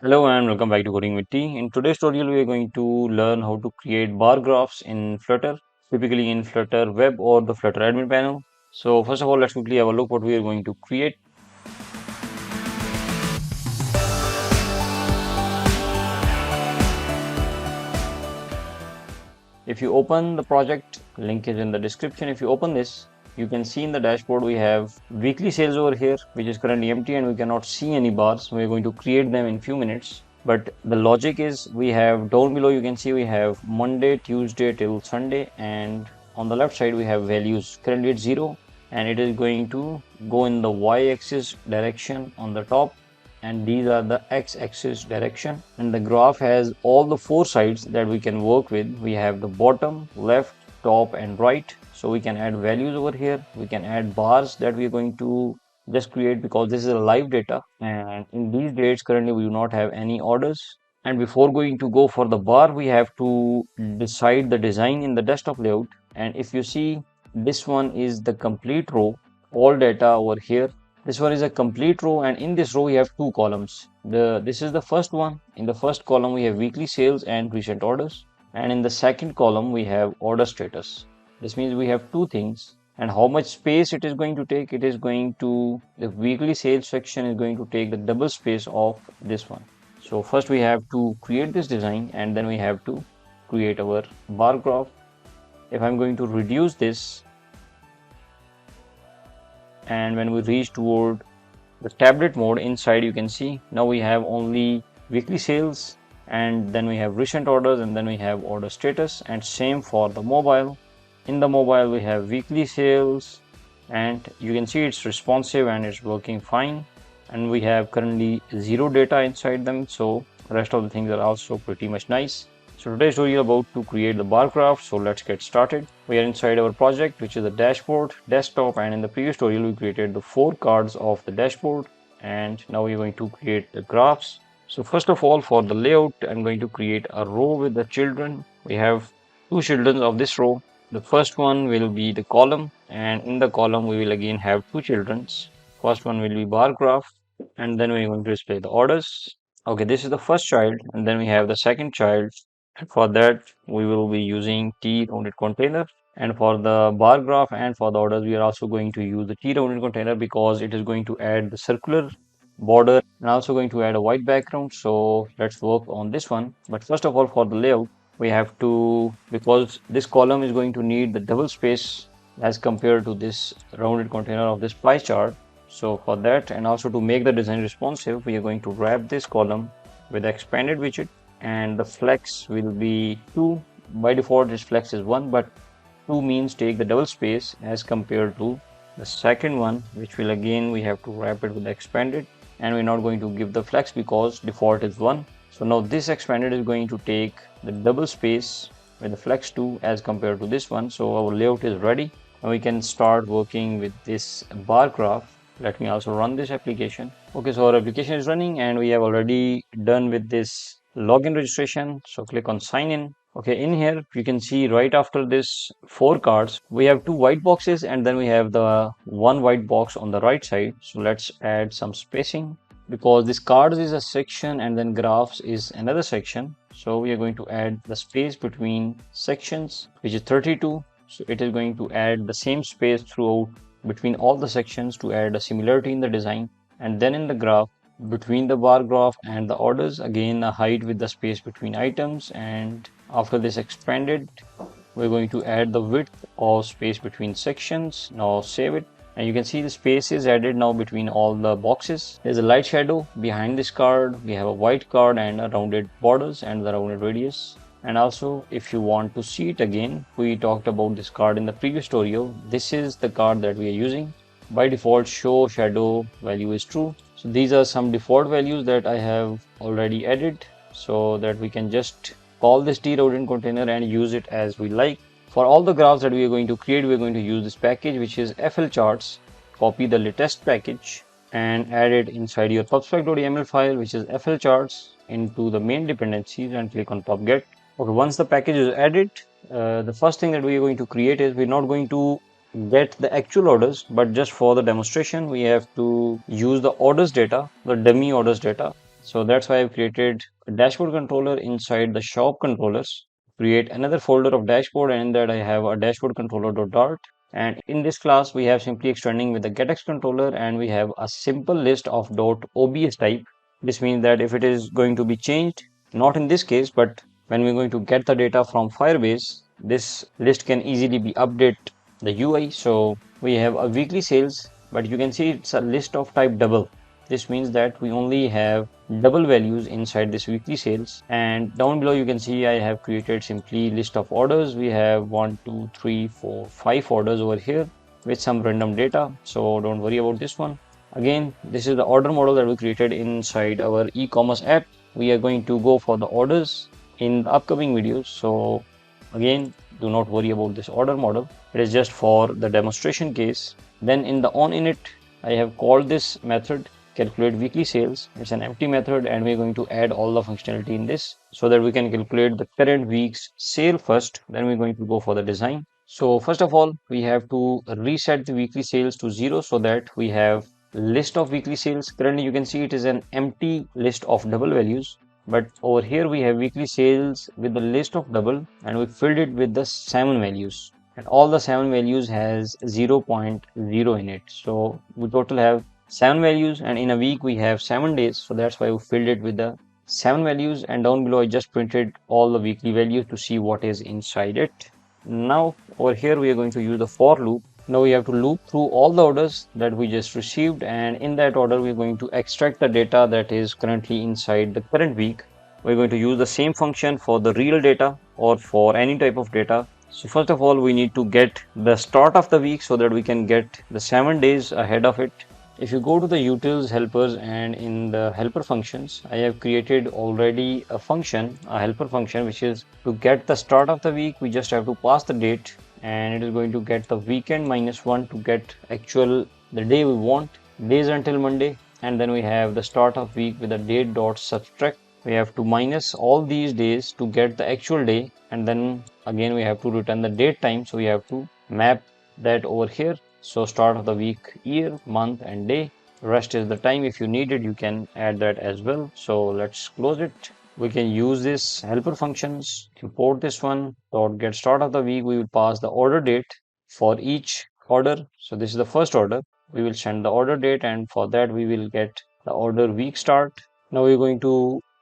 Hello and welcome back to Coding with T. In today's tutorial, we are going to learn how to create bar graphs in Flutter, typically in Flutter web or the Flutter admin panel. So first of all, let's quickly have a look what we are going to create. If you open the project, link is in the description. If you open this, you can see in the dashboard we have weekly sales over here, which is currently empty and we cannot see any bars. We're going to create them in few minutes. But the logic is we have down below, you can see we have Monday, Tuesday till Sunday, and on the left side we have values. Currently it's 0 and it is going to go in the y-axis direction on the top, and these are the x-axis direction, and the graph has all the four sides that we can work with. We have the bottom, left, top and right, so we can add values over here. We can add bars that we are going to just create because this is a live data, and in these dates currently we do not have any orders. And before going to go for the bar, we have to decide the design in the desktop layout. And if you see, this one is the complete row, all data over here. This one is a complete row, and in this row we have two columns. This is the first one. In the first column we have weekly sales and recent orders, and in the second column we have order status. This means we have two things. And how much space it is going to take? It is going to, the weekly sales section is going to take the double space of this one. So first we have to create this design, and then we have to create our bar graph. If I'm going to reduce this, and when we reach toward the tablet mode, inside you can see now we have only weekly sales, and then we have recent orders, and then we have order status, and same for the mobile. In the mobile we have weekly sales, and you can see it's responsive and it's working fine, and we have currently 0 data inside them, so the rest of the things are also pretty much nice. So today's tutorial about to create the bar graph, so let's get started. We are inside our project, which is the dashboard, desktop, and in the previous tutorial we created the 4 cards of the dashboard, and now we're going to create the graphs. So first of all, for the layout, I'm going to create a row with the children. We have 2 children of this row. The first one will be the column, and in the column we will again have 2 children's. First one will be bar graph, and then we're going to display the orders. Okay, this is the first child, and then we have the second child. And for that, we will be using t-rounded container. And for the bar graph and for the orders, we are also going to use the t-rounded container because it is going to add the circular border and also going to add a white background. So let's work on this one. But first of all, for the layout, we have to, because this column is going to need the double space as compared to this rounded container of this pie chart. So for that, and also to make the design responsive, we are going to wrap this column with the expanded widget, and the flex will be 2. By default this flex is 1, but 2 means take the double space as compared to the second one, which will again we have to wrap it with the expanded, and we're not going to give the flex because default is 1. So now this expanded is going to take the double space with the flex 2 as compared to this one. So our layout is ready and we can start working with this bar graph. Let me also run this application. Okay, so our application is running and we have already done with this login registration. So click on sign in. Okay, in here you can see right after this 4 cards we have 2 white boxes, and then we have the 1 white box on the right side. So let's add some spacing because this cards is a section and then graphs is another section. So we are going to add the space between sections, which is 32. So it is going to add the same space throughout between all the sections to add a similarity in the design. And then in the graph, between the bar graph and the orders, again a height with the space between items, and after this expanded we're going to add the width of space between sections. Now save it, and you can see the space is added now between all the boxes. There's a light shadow behind this card. We have a white card and a rounded borders and the rounded radius. And also, if you want to see it again, we talked about this card in the previous tutorial. This is the card that we are using. By default, show shadow value is true. So these are some default values that I have already added, so that we can just call this t-rounded container and use it as we like. For all the graphs that we are going to create, we are going to use this package, which is FL charts. Copy the latest package and add it inside your pubspec.yaml file, which is FL charts, into the main dependencies, and click on pub-get. Okay, once the package is added, the first thing that we are going to create is, we're not going to get the actual orders, but just for the demonstration we have to use the orders data, the dummy orders data. So that's why I've created a dashboard controller inside the shop controllers. Create another folder of dashboard, and in that I have a dashboard controller.dart. And in this class, we have simply extending with the getX controller, and we have a simple list of .obs type. This means that if it is going to be changed, not in this case, but when we're going to get the data from Firebase, this list can easily be updated the UI. So we have a weekly sales, but you can see it's a list of type double. This means that we only have double values inside this weekly sales. And down below you can see I have created simply list of orders. We have 1 2 3 4 5 orders over here with some random data, so don't worry about this one. Again, this is the order model that we created inside our e-commerce app. We are going to go for the orders in the upcoming videos, so again, do not worry about this order model. It is just for the demonstration case. Then in the onInit, I have called this method calculate weekly sales. It's an empty method, and we're going to add all the functionality in this so that we can calculate the current week's sale first. Then we're going to go for the design. So first of all, we have to reset the weekly sales to 0 so that we have list of weekly sales. Currently you can see it is an empty list of double values, but over here we have weekly sales with the list of double, and we filled it with the 7 values, and all the 7 values has 0.0 in it. So we total have 7 values, and in a week we have 7 days, so that's why we filled it with the 7 values. And down below I just printed all the weekly values to see what is inside it. Now over here we are going to use the for loop. Now we have to loop through all the orders that we just received, and in that order we're going to extract the data that is currently inside the current week. We're going to use the same function for the real data or for any type of data. So first of all, we need to get the start of the week so that we can get the 7 days ahead of it. If you go to the utils helpers, and in the helper functions, I have created already a function, a helper function, which is to get the start of the week. We just have to pass the date, and it is going to get the weekend -1 to get actual the day we want, days until Monday. And then we have the start of week with the date dot subtract. We have to minus all these days to get the actual day, and then again we have to return the date time, so we have to map that over here. So start of the week, year, month and day. Rest is the time. If you need it, you can add that as well. So let's close it. We can use this helper functions, import this one, dot get start of the week. We will pass the order date for each order. So this is the first order. We will send the order date, and for that we will get the order week start. Now we're going to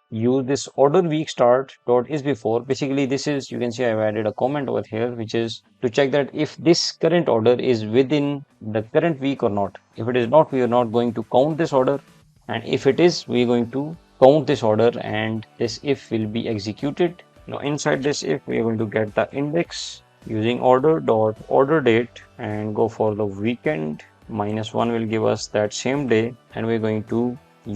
use this order week start dot is before. Basically this is, you can see I've added a comment over here, which is to check that if this current order is within the current week or not. If it is not, we are not going to count this order, and if it is, we are going to count this order, and this if will be executed. Now inside this if, we are going to get the index using order dot order date and go for the weekend. -1 will give us that same day, and we're going to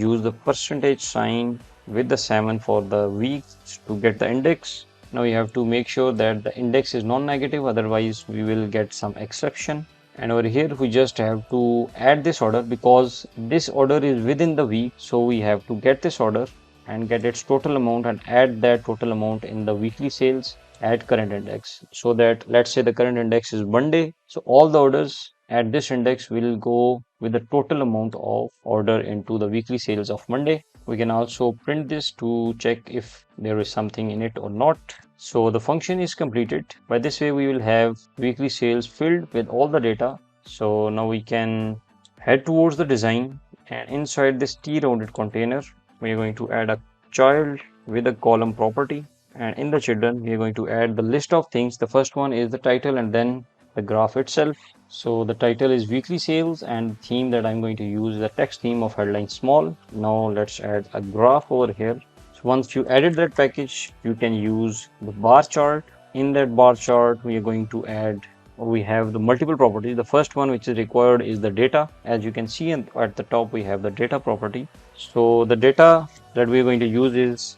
use the percentage sign with the 7 for the weeks to get the index. Now you have to make sure that the index is non-negative, otherwise we will get some exception. And over here we just have to add this order because this order is within the week, so we have to get this order and get its total amount and add that total amount in the weekly sales at current index. So that, let's say the current index is Monday, so all the orders at this index will go with the total amount of order into the weekly sales of Monday. We can also print this to check if there is something in it or not. So the function is completed. By this way we will have weekly sales filled with all the data. So now we can head towards the design, and inside this t-rounded container we are going to add a child with a column property, and in the children we are going to add the list of things. The first one is the title and then the graph itself. So the title is weekly sales, and the theme that I'm going to use is the text theme of headline small. Now let's add a graph over here. So once you added that package, you can use the bar chart. In that bar chart we are going to add, we have the multiple properties. The first one which is required is the data. As you can see at the top we have the data property. So the data that we are going to use is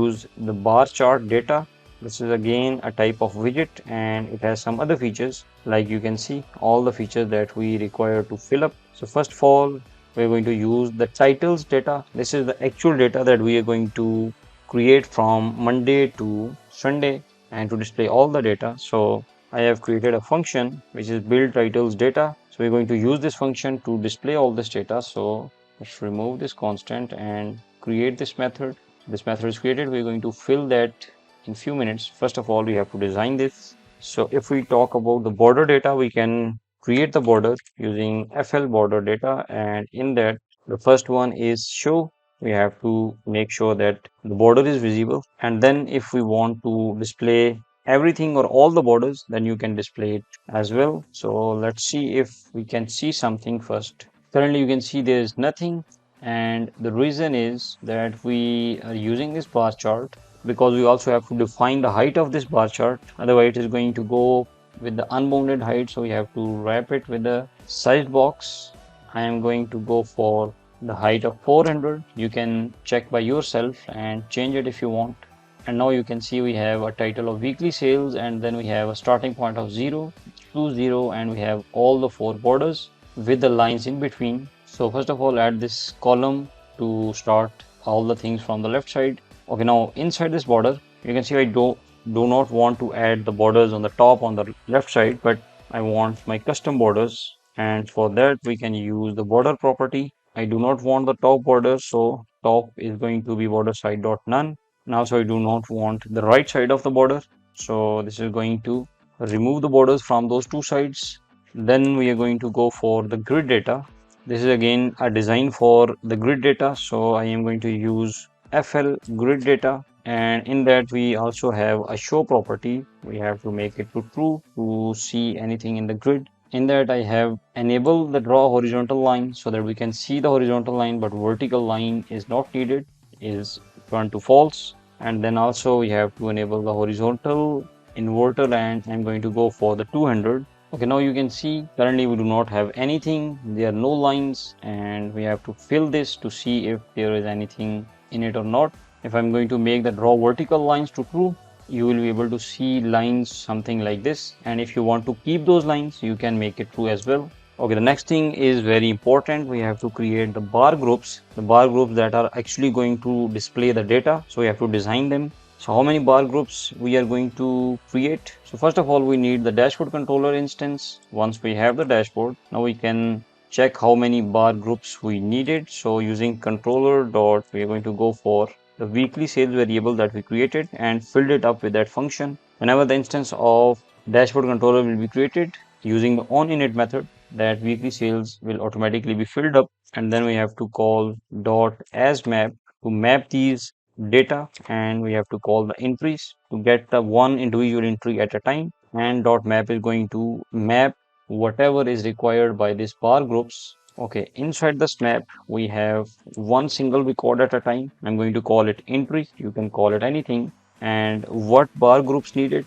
use the bar chart data. This is again a type of widget, and it has some other features, like you can see all the features that we require to fill up. So first of all, we're going to use the titles data. This is the actual data that we are going to create from Monday to Sunday and to display all the data. So I have created a function which is build titles data. So we're going to use this function to display all this data. So let's remove this constant and create this method. This method is created. We're going to fill that in few minutes. First of all, we have to design this. So if we talk about the border data, we can create the border using FL border data, and in that the first one is show. We have to make sure that the border is visible, and then if we want to display everything or all the borders, then you can display it as well. So let's see if we can see something first. Currently you can see there is nothing, and the reason is that we are using this bar chart because we also have to define the height of this bar chart, otherwise it is going to go with the unbounded height. So we have to wrap it with the size box. I am going to go for the height of 400. You can check by yourself and change it if you want. And now you can see we have a title of weekly sales, and then we have a starting point of 0 to 0, and we have all the 4 borders with the lines in between. So first of all, add this column to start all the things from the left side. Okay, now inside this border, you can see I do not want to add the borders on the top on the left side, but I want my custom borders, and for that we can use the border property. I do not want the top border, so top is going to be border side dot none. Now, so I do not want the right side of the border, so this is going to remove the borders from those two sides. Then we are going to go for the grid data. This is again a design for the grid data, so I am going to use FL grid data, and in that we also have a show property. We have to make it to true to see anything in the grid. In that I have enabled the draw horizontal line so that we can see the horizontal line, but vertical line is not needed, is turned to false. And then also we have to enable the horizontal inverter, and I'm going to go for the 200. Okay, now you can see currently we do not have anything, there are no lines, and we have to fill this to see if there is anything in it or not. If I'm going to make the draw vertical lines to true, you will be able to see lines something like this, and if you want to keep those lines, you can make it true as well. Okay, the next thing is very important. We have to create the bar groups that are actually going to display the data, so we have to design them. So how many bar groups we are going to create? So first of all, we need the dashboard controller instance. Once we have the dashboard, now we can check how many bar groups we needed. So using controller dot, we are going to go for the weekly sales variable that we created and filled it up with that function. Whenever the instance of dashboard controller will be created using the onInit method, that weekly sales will automatically be filled up, and then we have to call dot as map to map these data, and we have to call the entries to get the one individual entry at a time, and dot map is going to map whatever is required by these bar groups. Okay, inside the snap we have one single record at a time. I'm going to call it entry, you can call it anything. And what bar groups needed,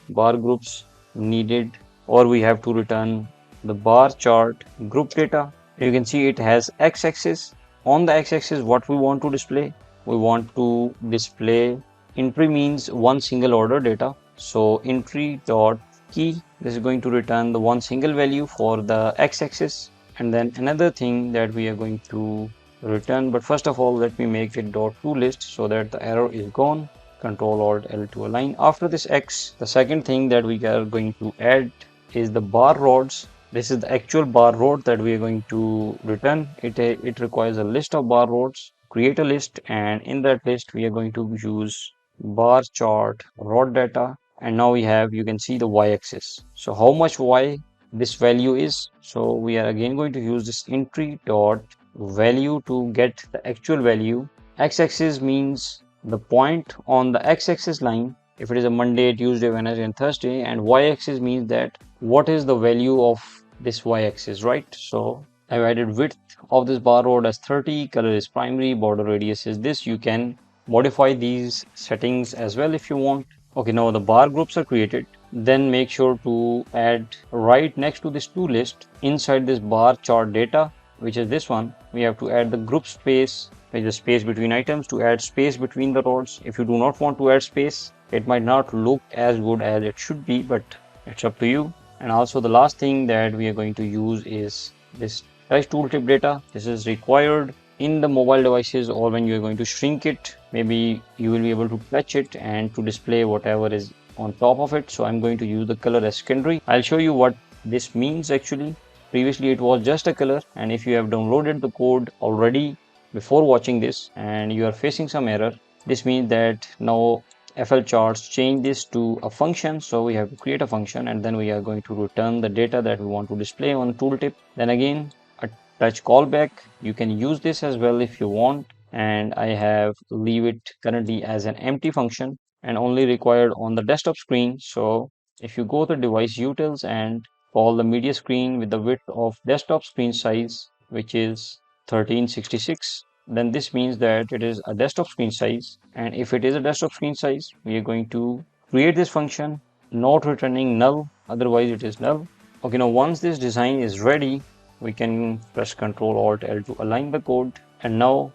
or we have to return the bar chart group data. You can see it has x-axis. On the x-axis, what we want to display? We want to display entry means one single order data. So entry dot key, this is going to return the one single value for the x-axis. And then another thing that we are going to return, but first of all let me make it dot to list so that the error is gone. Control Alt L to align. After this X, the second thing that we are going to add is the bar rods. This is the actual bar rod that we are going to return. It requires a list of bar rods. Create a list, and in that list we are going to use bar chart rod data, and now we have, you can see the y-axis. So how much y this value is, so we are again going to use this entry dot value to get the actual value. X-axis means the point on the x-axis line, if it is a Monday, Tuesday, Wednesday and Thursday, and y-axis means that what is the value of this y-axis, right? So I've added width of this bar rod as 30, color is primary, border radius is this. You can modify these settings as well if you want. Okay, now the bar groups are created. Then make sure to add right next to this to list inside this bar chart data, which is this one. We have to add the group space, which is space between items, to add space between the rods. If you do not want to add space, it might not look as good as it should be, but it's up to you. And also the last thing that we are going to use is this touch tooltip data. This is required in the mobile devices, or when you are going to shrink it, maybe you will be able to touch it and to display whatever is on top of it. So I'm going to use the color as secondary. I'll show you what this means actually. Previously it was just a color, and if you have downloaded the code already, before watching this and you are facing some error, this means that now FL charts change this to a function. So we have to create a function and then we are going to return the data that we want to display on tooltip. Then again, a touch callback. You can use this as well if you want. And I have leave it currently as an empty function and only required on the desktop screen. So if you go to device utils and call the media screen with the width of desktop screen size, which is 1366, then this means that it is a desktop screen size. And if it is a desktop screen size, we are going to create this function, not returning null, otherwise it is null. Okay, now once this design is ready, we can press Ctrl Alt L to align the code. And now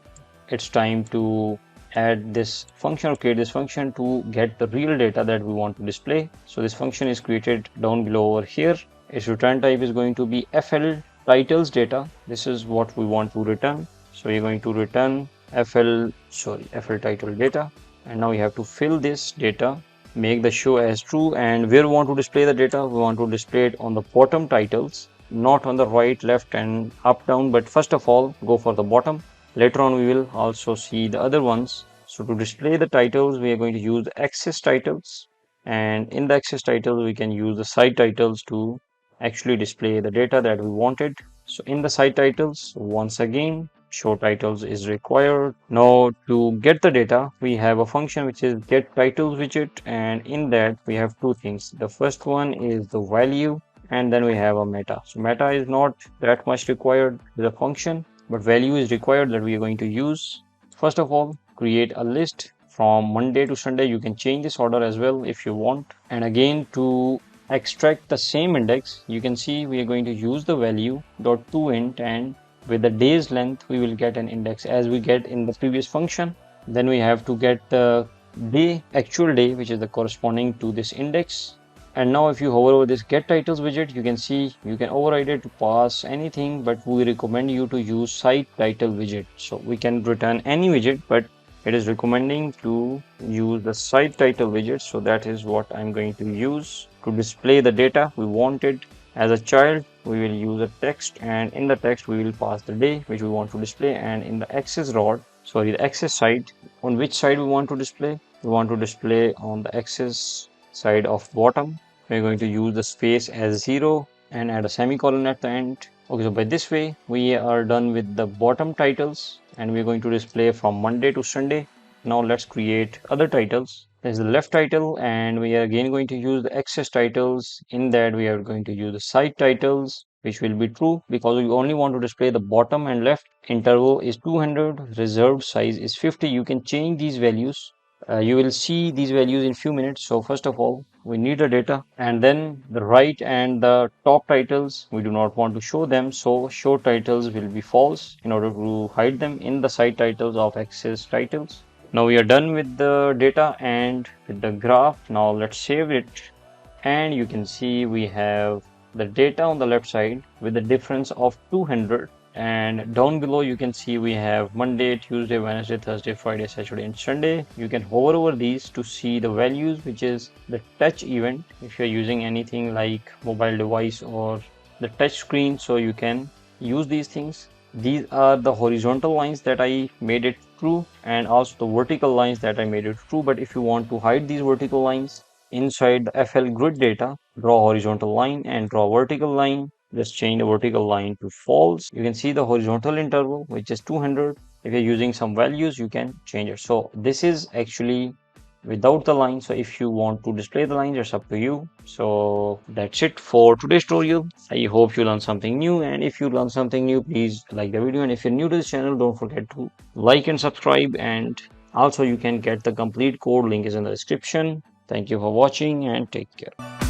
it's time to add this function or create this function to get the real data that we want to display. So this function is created down below over here. Its return type is going to be FL titles data. This is what we want to return. So you're going to return FL title data. And now we have to fill this data, make the show as true. And where we want to display the data, we want to display it on the bottom titles, not on the right, left and up, down. But first of all, go for the bottom. Later on, we will also see the other ones. So to display the titles, we are going to use the access titles. And in the access titles, we can use the site titles to actually display the data that we wanted. So in the site titles, once again, show titles is required. Now to get the data, we have a function which is get titles widget. And in that, we have two things. The first one is the value, and then we have a meta. So meta is not that much required with a function, but value is required that we are going to use. First of all, create a list from Monday to Sunday. You can change this order as well if you want. And again, to extract the same index, you can see we are going to use the value dot toInt, and with the day's length we will get an index as we get in the previous function. Then we have to get the day, actual day, which is the corresponding to this index. And now if you hover over this get titles widget, you can see you can override it to pass anything, but we recommend you to use site title widget. So we can return any widget, but it is recommending to use the site title widget. So that is what I'm going to use to display the data we wanted. As a child, we will use a text, and in the text we will pass the day which we want to display. And in the access the access side, on which side we want to display, we want to display on the access side of bottom. We're going to use the space as 0 and add a semicolon at the end. Okay, so by this way, we are done with the bottom titles and we're going to display from Monday to Sunday. Now let's create other titles. There's the left title, and we are again going to use the access titles. In that, we are going to use the site titles, which will be true because we only want to display the bottom and left. Interval is 200, reserved size is 50. You can change these values. You will see these values in few minutes. So first of all, we need the data, and then the right and the top titles, we do not want to show them. So show titles will be false in order to hide them in the site titles of access titles. Now we are done with the data and with the graph. Now let's save it, and you can see we have the data on the left side with the difference of 200. And down below you can see we have Monday, Tuesday, Wednesday, Thursday, Friday, Saturday and Sunday. You can hover over these to see the values, which is the touch event if you're using anything like mobile device or the touch screen. So you can use these things. These are the horizontal lines that I made it true, and also the vertical lines that I made it true. But if you want to hide these vertical lines inside the FL grid data, draw horizontal line and draw vertical line. Just change the vertical line to false. You can see the horizontal interval, which is 200. If you're using some values, you can change it. So this is actually without the line. So if you want to display the lines, it's up to you. So that's it for today's tutorial. I hope you learned something new. And if you learned something new, please like the video. And if you're new to this channel, don't forget to like and subscribe. And also you can get the complete code. Link is in the description. Thank you for watching and take care.